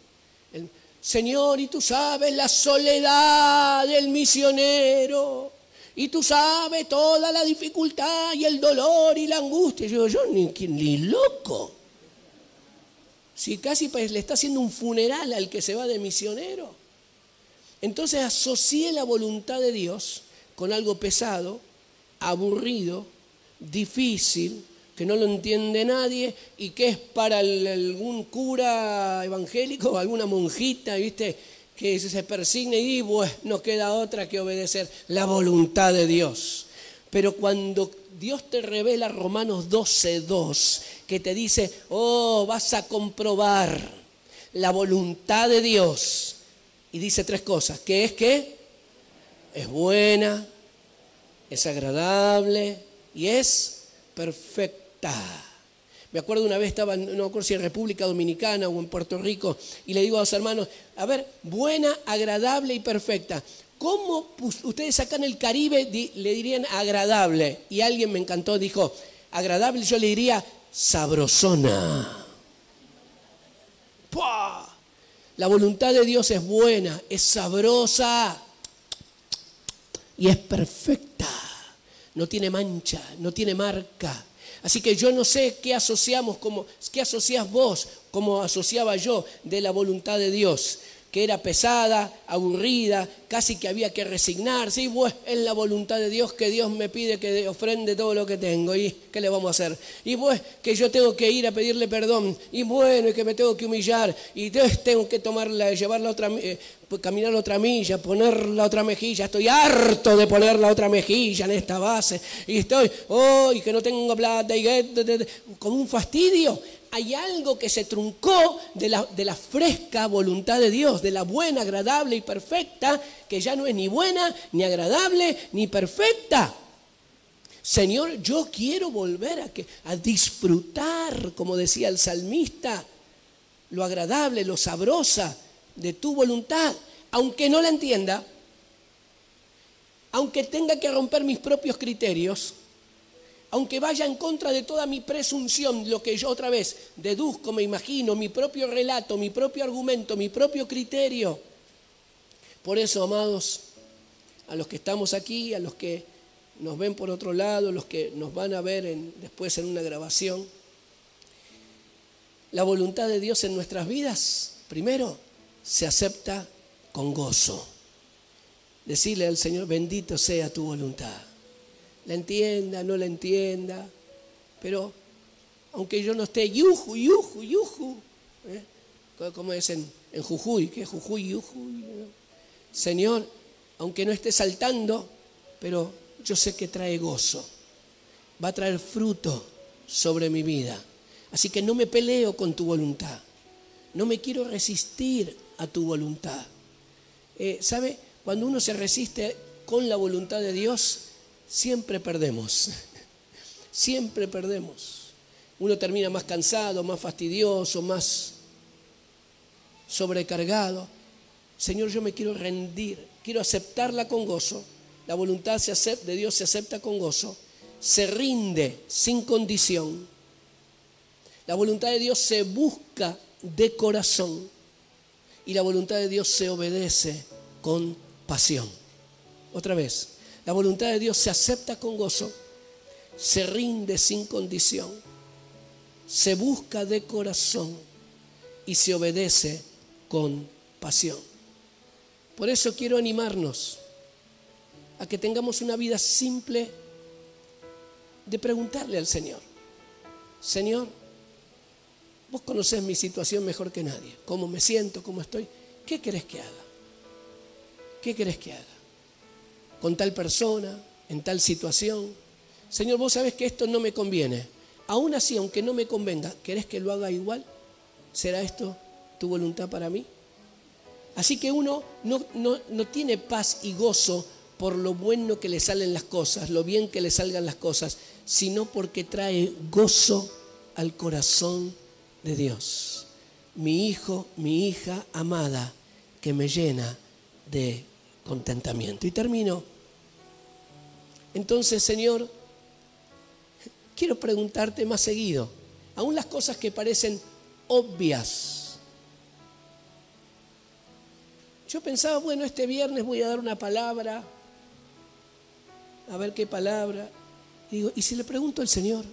Señor, y tú sabes la soledad del misionero, Y tú sabes toda la dificultad y el dolor y la angustia. Yo ni loco. Si casi pues, le está haciendo un funeral al que se va de misionero. Entonces asocié la voluntad de Dios con algo pesado, aburrido, difícil, que no lo entiende nadie y que es para algún cura evangélico o alguna monjita, ¿viste?, que se persigne y pues, no queda otra que obedecer la voluntad de Dios. Pero cuando Dios te revela Romanos 12:2, que te dice, oh, vas a comprobar la voluntad de Dios, y dice 3 cosas, que es que es buena, es agradable y es perfecta. Me acuerdo una vez estaba, no me acuerdo si en República Dominicana o en Puerto Rico, y le digo a los hermanos, a ver, buena, agradable y perfecta. ¿Cómo ustedes acá en el Caribe le dirían agradable? Y alguien me encantó, dijo, agradable, yo le diría sabrosona. ¡Pua! La voluntad de Dios es buena, es sabrosa y es perfecta. No tiene mancha, no tiene marca. Así que yo no sé qué asociamos, qué asociás vos, como asociaba yo, de la voluntad de Dios, que era pesada, aburrida, casi que había que resignarse. Y pues es la voluntad de Dios que Dios me pide que ofrende todo lo que tengo. ¿Y qué le vamos a hacer? Y pues que yo tengo que ir a pedirle perdón. Y bueno, y que me tengo que humillar. Y tengo que llevar la otra, caminar la otra milla, poner la otra mejilla. Estoy harto de poner la otra mejilla en esta base. Y estoy, y que no tengo plata. Y como un fastidio. Hay algo que se truncó de la fresca voluntad de Dios, de la buena, agradable y perfecta, que ya no es ni buena, ni agradable, ni perfecta. Señor, yo quiero volver a disfrutar, como decía el salmista, lo agradable, lo sabrosa de tu voluntad, aunque no la entienda, aunque tenga que romper mis propios criterios, aunque vaya en contra de toda mi presunción, lo que yo otra vez deduzco, me imagino, mi propio relato, mi propio argumento, mi propio criterio. Por eso, amados, a los que estamos aquí, a los que nos ven por otro lado, los que nos van a ver después en una grabación, la voluntad de Dios en nuestras vidas, primero, se acepta con gozo. Decirle al Señor, bendito sea tu voluntad. La entienda, no la entienda, pero aunque yo no esté yuju, como es en Jujuy, que es Jujuy, yuju, Señor, aunque no esté saltando, pero yo sé que trae gozo, va a traer fruto sobre mi vida. Así que no me peleo con tu voluntad, no me quiero resistir a tu voluntad. ¿Sabe? Cuando uno se resiste con la voluntad de Dios, siempre perdemos, siempre perdemos. Uno termina más cansado, más fastidioso, más sobrecargado. Señor, yo me quiero rendir, quiero aceptarla con gozo. La voluntad de Dios se acepta con gozo, se rinde sin condición. La voluntad de Dios se busca de corazón y la voluntad de Dios se obedece con pasión. Otra vez. La voluntad de Dios se acepta con gozo, se rinde sin condición, se busca de corazón y se obedece con pasión. Por eso quiero animarnos a que tengamos una vida simple de preguntarle al Señor, Señor, vos conocés mi situación mejor que nadie, cómo me siento, cómo estoy, ¿qué querés que haga? ¿Qué querés que haga? Con tal persona, en tal situación. Señor, vos sabés que esto no me conviene. Aún así, aunque no me convenga, ¿querés que lo haga igual? ¿Será esto tu voluntad para mí? Así que uno no tiene paz y gozo por lo bueno que le salen las cosas, lo bien que le salgan las cosas, sino porque trae gozo al corazón de Dios. Mi hijo, mi hija amada, que me llena de contentamiento. Y termino. Entonces, Señor, quiero preguntarte más seguido, aún las cosas que parecen obvias. Yo pensaba, bueno, este viernes voy a dar una palabra a ver qué palabra. Y digo, ¿y si le pregunto al Señor?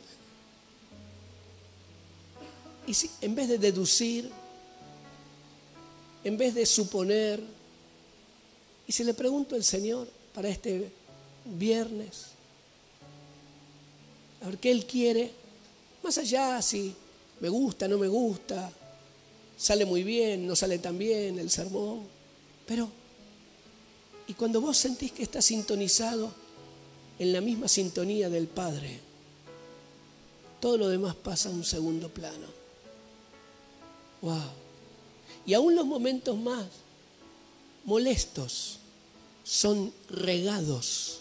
Y si en vez de deducir, en vez de suponer, y si le pregunto al Señor para este viernes, a ver qué Él quiere, más allá si me gusta, no me gusta, sale muy bien, no sale tan bien el sermón, pero, y cuando vos sentís que estás sintonizado en la misma sintonía del Padre, todo lo demás pasa a un segundo plano. Wow. Y aún los momentos más molestos son regados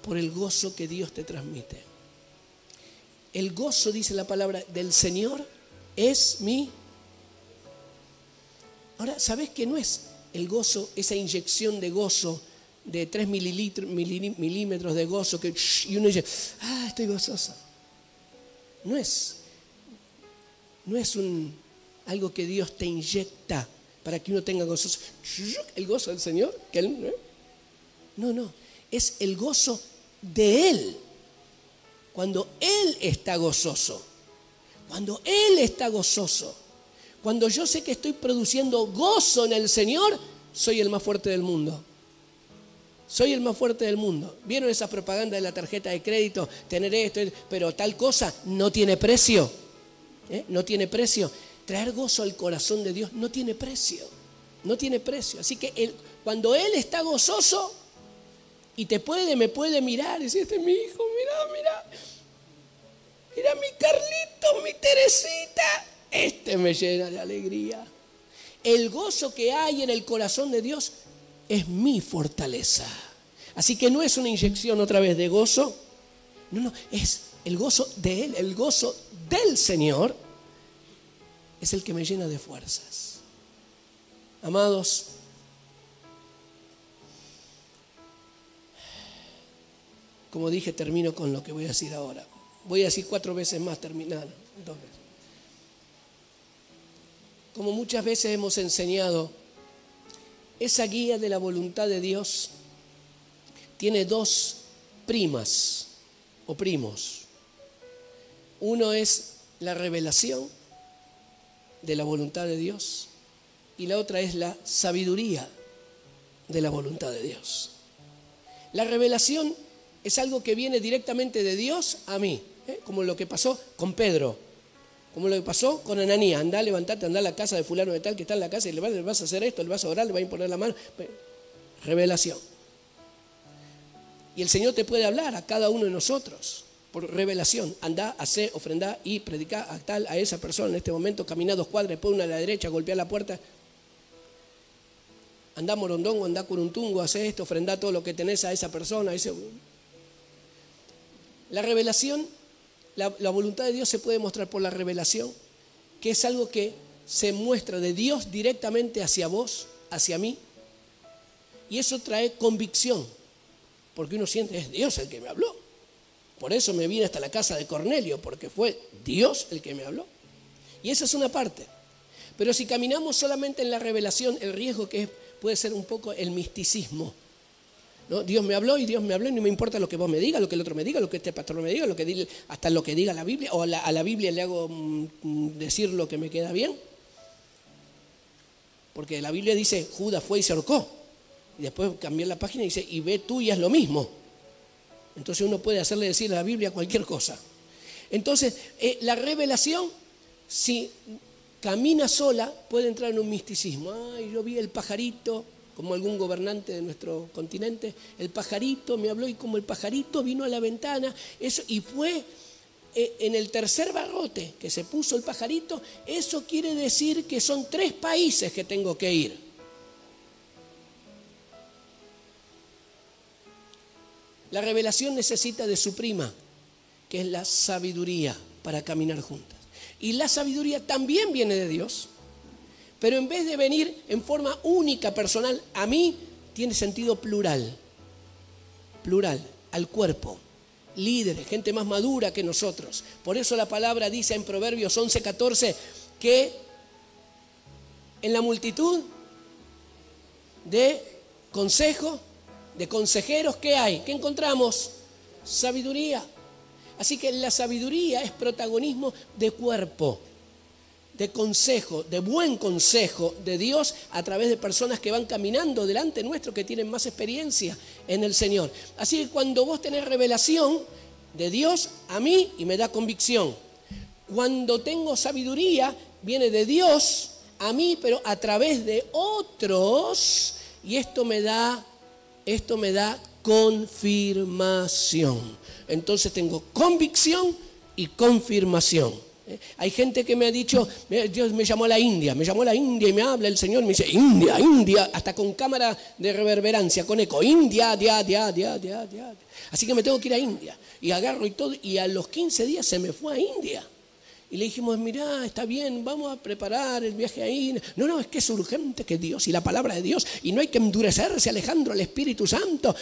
por el gozo que Dios te transmite. El gozo, dice la palabra, del Señor es mi... Ahora, ¿sabés que no es el gozo, esa inyección de gozo de 3 milímetros de gozo que y uno dice, estoy gozoso? No es algo que Dios te inyecta para que uno tenga gozoso. El gozo del Señor. No. Es el gozo de Él. Cuando Él está gozoso. Cuando Él está gozoso. Cuando yo sé que estoy produciendo gozo en el Señor, soy el más fuerte del mundo. Soy el más fuerte del mundo. ¿Vieron esa propaganda de la tarjeta de crédito? Tener esto, pero tal cosa no tiene precio. No tiene precio. Traer gozo al corazón de Dios no tiene precio. No tiene precio. Así que cuando Él está gozoso y me puede mirar y decir, este es mi hijo, mira mi Carlito, mi Teresita. Este me llena de alegría. El gozo que hay en el corazón de Dios es mi fortaleza. Así que no es una inyección otra vez de gozo. No, es el gozo de Él, el gozo del Señor es el que me llena de fuerzas. Amados, como dije, termino con lo que voy a decir ahora. Voy a decir 4 veces más, terminar 2 veces. Como muchas veces hemos enseñado, esa guía de la voluntad de Dios tiene 2 primas o primos. Uno es la revelación de la voluntad de Dios y la otra es la sabiduría de la voluntad de Dios. La revelación es algo que viene directamente de Dios a mí, como lo que pasó con Pedro. Como lo que pasó con Ananías, andá, levantate, andá a la casa de fulano de tal que está en la casa y le vas a hacer esto, le vas a orar, le vas a imponer la mano. Revelación. Y el Señor te puede hablar a cada uno de nosotros por revelación. Andá, hacé, ofrendá y predicá a esa persona en este momento, caminá 2 cuadras, después una a la derecha, golpeá la puerta. Andá Morondongo, andá Curuntungo, hacé esto, ofrendá todo lo que tenés a esa persona. La revelación, la voluntad de Dios se puede mostrar por la revelación, que es algo que se muestra de Dios directamente hacia vos, hacia mí, y eso trae convicción, porque uno siente, es Dios el que me habló. Por eso me vine hasta la casa de Cornelio, porque fue Dios el que me habló. Y esa es una parte. Pero si caminamos solamente en la revelación, el riesgo puede ser un poco el misticismo, ¿no? Dios me habló y no me importa lo que vos me digas, lo que el otro me diga, lo que este pastor me diga, hasta lo que diga la Biblia, o a la Biblia le hago decir lo que me queda bien. Porque la Biblia dice, Judas fue y se ahorcó. Y después cambié la página y dice, y ve tú y haz lo mismo. Entonces uno puede hacerle decir a la Biblia cualquier cosa. Entonces, la revelación, si camina sola, puede entrar en un misticismo. Ay, yo vi el pajarito, como algún gobernante de nuestro continente, el pajarito me habló y como el pajarito vino a la ventana, eso, y fue en el tercer barrote que se puso el pajarito, eso quiere decir que son 3 países que tengo que ir. La revelación necesita de su prima, que es la sabiduría para caminar juntas. Y la sabiduría también viene de Dios, pero en vez de venir en forma única, personal, a mí tiene sentido plural. Plural, al cuerpo, líderes, gente más madura que nosotros. Por eso la palabra dice en Proverbios 11:14 que en la multitud de consejo De consejeros, ¿qué hay? ¿Qué encontramos? Sabiduría. Así que la sabiduría es protagonismo de cuerpo, de consejo, de buen consejo de Dios a través de personas que van caminando delante nuestro, que tienen más experiencia en el Señor. Así que cuando vos tenés revelación de Dios a mí y me da convicción. Cuando tengo sabiduría, viene de Dios a mí, pero a través de otros, y esto me da confirmación. Entonces tengo convicción y confirmación. Hay gente que me ha dicho, Dios me llamó a la India y me habla el Señor, me dice, India, India, hasta con cámara de reverberancia, con eco, India, dia. Así que me tengo que ir a India. Y agarro y todo, y a los 15 días se me fue a India. Y le dijimos, mirá, está bien, vamos a preparar el viaje ahí. No, es que es urgente que Dios y la palabra de Dios, y no hay que endurecerse, Alejandro, al Espíritu Santo.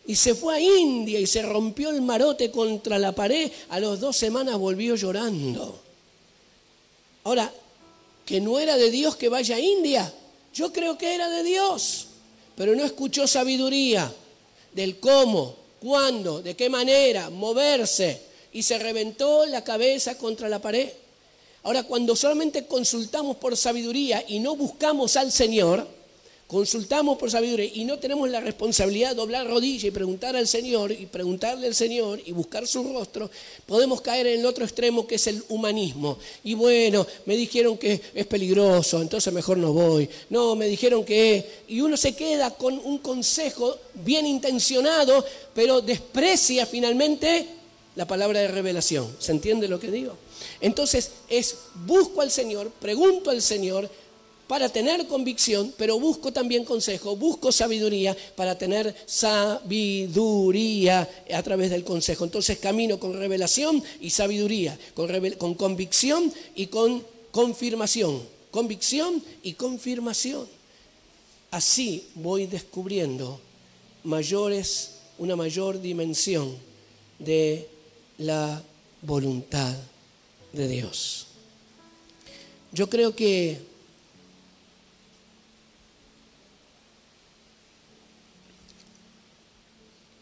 Y se fue a India y se rompió el marote contra la pared. A las 2 semanas volvió llorando. Ahora, que no era de Dios que vaya a India. Yo creo que era de Dios, pero no escuchó sabiduría del cómo, cuándo, de qué manera, moverse. Y se reventó la cabeza contra la pared. Ahora, cuando solamente consultamos por sabiduría y no buscamos al Señor, consultamos por sabiduría y no tenemos la responsabilidad de doblar rodilla y preguntar al Señor y preguntarle al Señor y buscar su rostro, podemos caer en el otro extremo que es el humanismo. Y bueno, me dijeron que es peligroso, entonces mejor no voy. No, me dijeron que... Y uno se queda con un consejo bien intencionado, pero desprecia finalmente la palabra de revelación. ¿Se entiende lo que digo? Entonces busco al Señor, pregunto al Señor para tener convicción, pero busco también consejo, busco sabiduría para tener sabiduría a través del consejo. Entonces camino con revelación y sabiduría, con convicción y con confirmación. Convicción y confirmación. Así voy descubriendo una mayor dimensión de la voluntad de Dios. Yo creo que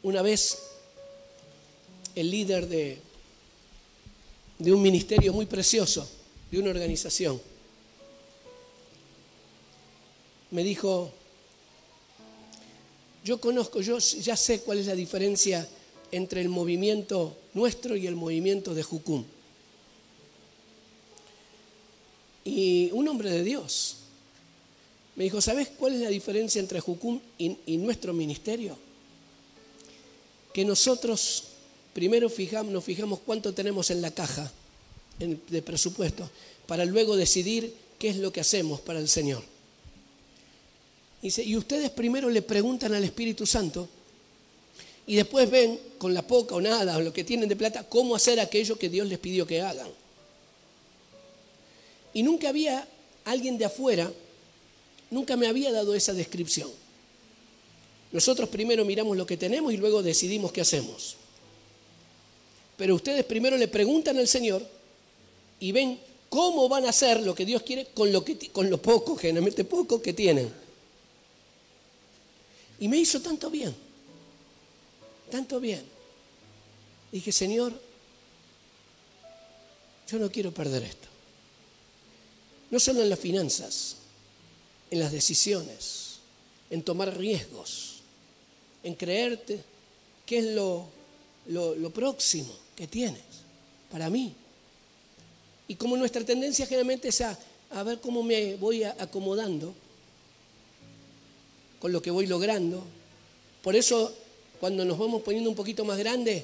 una vez el líder de un ministerio muy precioso, de una organización, me dijo, yo ya sé cuál es la diferencia entre el movimiento nuestro y el movimiento de Jucum. Y un hombre de Dios me dijo, ¿sabes cuál es la diferencia entre Jucum y nuestro ministerio? Que nosotros primero nos fijamos cuánto tenemos en la caja de presupuesto para luego decidir qué es lo que hacemos para el Señor. Y ustedes primero le preguntan al Espíritu Santo y después ven con la poca o nada o lo que tienen de plata cómo hacer aquello que Dios les pidió que hagan. Y nunca había alguien de afuera, nunca me había dado esa descripción. Nosotros primero miramos lo que tenemos y luego decidimos qué hacemos. Pero ustedes primero le preguntan al Señor y ven cómo van a hacer lo que Dios quiere con lo poco, generalmente poco, que tienen. Y me hizo tanto bien. Tanto bien. Dije, Señor, yo no quiero perder esto. No solo en las finanzas, en las decisiones, en tomar riesgos, en creerte qué es lo próximo que tienes para mí. Y como nuestra tendencia generalmente es a ver cómo me voy acomodando con lo que voy logrando. Por eso, cuando nos vamos poniendo un poquito más grandes,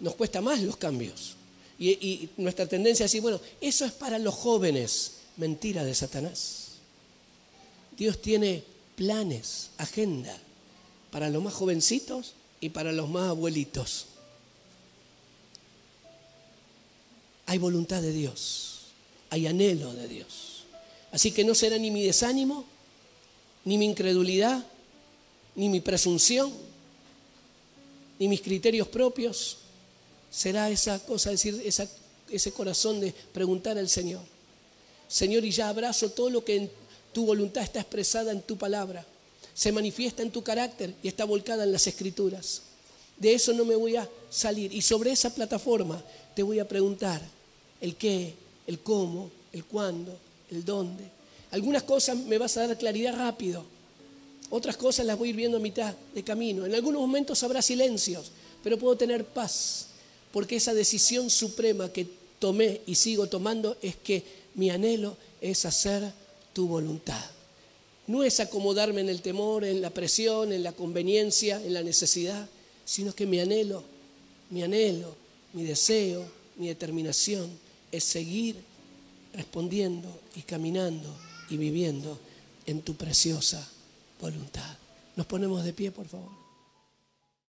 nos cuesta más los cambios. Y nuestra tendencia es decir, bueno, eso es para los jóvenes. Mentira de Satanás. Dios tiene planes, agenda, para los más jovencitos y para los más abuelitos. Hay voluntad de Dios, hay anhelo de Dios. Así que no será ni mi desánimo, ni mi incredulidad, ni mi presunción, ni mis criterios propios. Será esa cosa, decir, ese corazón de preguntar al Señor. Señor, y ya abrazo todo lo que en tu voluntad está expresada en tu palabra. se manifiesta en tu carácter y está volcada en las Escrituras. De eso no me voy a salir. Y sobre esa plataforma te voy a preguntar el qué, el cómo, el cuándo, el dónde. Algunas cosas me vas a dar claridad rápido. Otras cosas las voy a ir viendo a mitad de camino. En algunos momentos habrá silencios, pero puedo tener paz. Porque esa decisión suprema que tomé y sigo tomando es que mi anhelo es hacer tu voluntad. No es acomodarme en el temor, en la presión, en la conveniencia, en la necesidad, sino que mi anhelo, mi deseo, mi determinación es seguir respondiendo y caminando y viviendo en tu preciosa voluntad. Nos ponemos de pie, por favor.